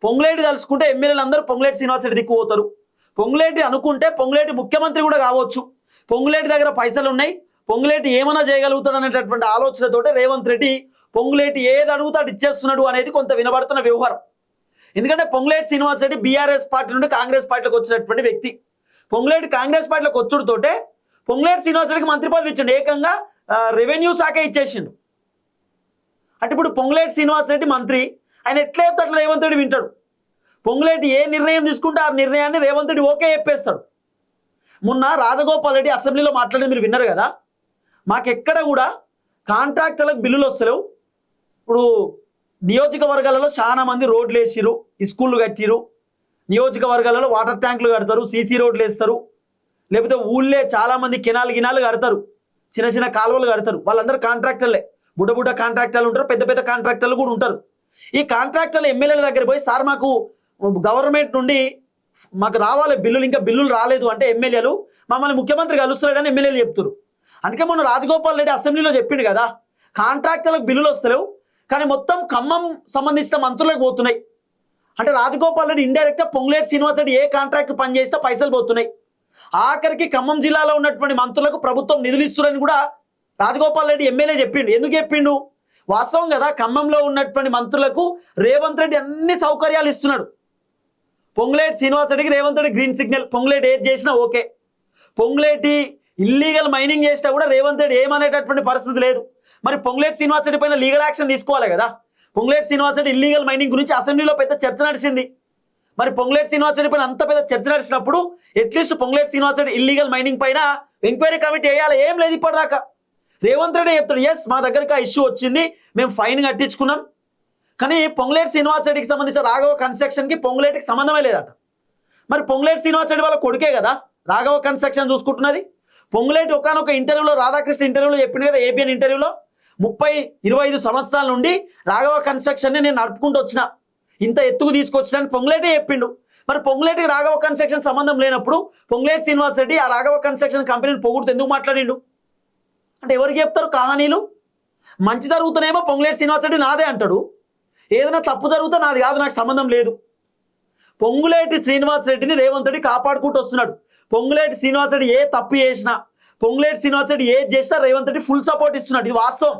పొంగులేటి తలుచుకుంటే ఎమ్మెల్యేలు అందరూ పొంగులేటి శ్రీనివాస్ రెడ్డి దిక్కు పోతారు. పొంగులేటి అనుకుంటే పొంగులేటి ముఖ్యమంత్రి కూడా కావచ్చు. పొంగులేటి దగ్గర పైసలు ఉన్నాయి, పొంగులేటి ఏమైనా చేయగలుగుతాడు అనేటటువంటి ఆలోచనతోటే రేవంత్ రెడ్డి పొంగులేటి ఏది అడుగుతాడు ఇచ్చేస్తున్నాడు అనేది కొంత వినబడుతున్న వ్యవహారం. ఎందుకంటే పొంగులేటి శ్రీనివాస్ రెడ్డి బీఆర్ఎస్ పార్టీ నుండి కాంగ్రెస్ పార్టీలోకి వచ్చినటువంటి వ్యక్తి. పొంగులేటి కాంగ్రెస్ పార్టీలోకి వచ్చుడుతోటే పొంగులేటి శ్రీనివాస్ రెడ్డికి మంత్రి పదవి ఇచ్చిండు, ఏకంగా రెవెన్యూ శాఖ ఇచ్చేసిండు. అంటే ఇప్పుడు పొంగులేటి శ్రీనివాస్ రెడ్డి మంత్రి, ఆయన ఎట్లా చెప్తే అట్లా రేవంత్ రెడ్డి వింటాడు. పొంగులేటి ఏ నిర్ణయం తీసుకుంటే ఆ నిర్ణయాన్ని రేవంత్ రెడ్డి ఓకే చెప్పేస్తాడు. మొన్న రాజగోపాల్ రెడ్డి అసెంబ్లీలో మాట్లాడేది మీరు విన్నారు కదా, మాకెక్కడ కూడా కాంట్రాక్టర్లకు బిల్లులు వస్తలేవు. ఇప్పుడు నియోజకవర్గాలలో చాలా మంది రోడ్లు వేసిరు, స్కూళ్ళు కట్టిరు, నియోజకవర్గాలలో వాటర్ ట్యాంకులు కడతారు, సీసీ రోడ్లు వేస్తారు, లేకపోతే ఊళ్ళే చాలామంది గినాలు కడతారు, చిన్న చిన్న కాలువలు కడతారు. వాళ్ళందరూ కాంట్రాక్టర్లే, బుడ్డ కాంట్రాక్టర్లు ఉంటారు, పెద్ద కాంట్రాక్టర్లు కూడా ఉంటారు. ఈ కాంట్రాక్టర్లు ఎమ్మెల్యేల దగ్గర పోయి సార్ మాకు గవర్నమెంట్ నుండి మాకు రావాలి బిల్లులు, ఇంకా బిల్లులు రాలేదు అంటే ఎమ్మెల్యేలు మమ్మల్ని ముఖ్యమంత్రి కలుస్తున్నాడని ఎమ్మెల్యేలు చెప్తారు. అందుకే మొన్న రాజగోపాల్ రెడ్డి అసెంబ్లీలో చెప్పిండు కదా, కాంట్రాక్టర్లకు బిల్లులు వస్తలేవు కానీ మొత్తం ఖమ్మం సంబంధించిన మంత్రులకు పోతున్నాయి. అంటే రాజగోపాల్ రెడ్డి ఇండైరెక్ట్గా పొంగులేటి శ్రీనివాస్ రెడ్డి ఏ కాంట్రాక్ట్ పనిచేస్తే పైసలు పోతున్నాయి. ఆఖరికి ఖమ్మం జిల్లాలో ఉన్నటువంటి మంత్రులకు ప్రభుత్వం నిధులు ఇస్తున్నారని కూడా రాజగోపాల్ రెడ్డి ఎమ్మెల్యే చెప్పిండు. ఎందుకు చెప్పిండు? వాస్తవం కదా, ఖమ్మంలో ఉన్నటువంటి మంత్రులకు రేవంత్ రెడ్డి అన్ని సౌకర్యాలు ఇస్తున్నాడు. పొంగులేటి శ్రీనివాస్ రెడ్డికి రేవంత్ రెడ్డి గ్రీన్ సిగ్నల్, పొంగులేటి ఏది చేసినా ఓకే. పొంగులేటి ఇల్లీగల్ మైనింగ్ చేసినా కూడా రేవంత్ రెడ్డి ఏమనేటటువంటి పరిస్థితి లేదు. మరి పొంగులేటి శ్రీనివాస్ రెడ్డి పైన లీగల్ యాక్షన్ తీసుకోవాలి కదా. పొంగులేటి శ్రీనివాస్ రెడ్డి ఇల్లీగల్ మైనింగ్ గురించి అసెంబ్లీలో పెద్ద చర్చ నడిచింది. మరి పొంగులేటి శ్రీనివాస్ రెడ్డి పైన అంత పెద్ద చర్చ నడిచినప్పుడు at least Ponguleti Srinivas Reddy illegal mining పైన ఎంక్వైరీ కమిటీ వేయాలి. ఏం లేదు ఇప్పటిదాకా. రేవంత్ రెడ్డి చెప్తాడు, ఎస్ మా దగ్గరికి ఆ ఇష్యూ వచ్చింది, మేము ఫైన్ కట్టించుకున్నాం, కానీ పొంగులేటి శ్రీనివాస్ రెడ్డికి సంబంధించిన రాఘవ కన్స్ట్రక్షన్కి పొంగులేటికి సంబంధమే లేదట. మరి పొంగులేటి శ్రీనివాస్ రెడ్డి వాళ్ళ కొడుకే కదా రాఘవ కన్స్ట్రక్షన్ చూసుకుంటున్నది. పొంగులేటి ఒకనొక ఇంటర్వ్యూలో, రాధాకృష్ణ ఇంటర్వ్యూలో చెప్పింది కదా, ఏబిఎన్ ఇంటర్వ్యూలో, 30-25 సంవత్సరాల నుండి రాఘవ కన్స్ట్రక్షన్ని నేను నడుపుకుంటూ వచ్చిన, ఇంత ఎత్తుకు తీసుకొచ్చినాను పొంగులేటే చెప్పిండు. మరి పొంగులేటికి రాఘవ కన్స్ట్రక్షన్ సంబంధం లేనప్పుడు పొంగులేటి శ్రీనివాస్ రెడ్డి ఆ రాఘవ కన్స్ట్రక్షన్ కంపెనీని పొగుడుతూ ఎందుకు మాట్లాడిండు? అంటే ఎవరికి చెప్తారు కహానీలు? మంచి జరుగుతున్నాయేమో పొంగులేటి శ్రీనివాస్ రెడ్డి నాదే అంటాడు, ఏదైనా తప్పు జరిగితే నాది కాదు, నాకు సంబంధం లేదు. పొంగులేటి శ్రీనివాస్ రెడ్డిని రేవంత్ రెడ్డి కాపాడుకుంటూ వస్తున్నాడు. పొంగులేటి శ్రీనివాస్ రెడ్డి ఏ తప్పు చేసినా, పొంగులేటి శ్రీనివాస్ రెడ్డి ఏది చేసినా రేవంత్ రెడ్డి ఫుల్ సపోర్ట్ ఇస్తున్నాడు. ఇది వాస్తవం.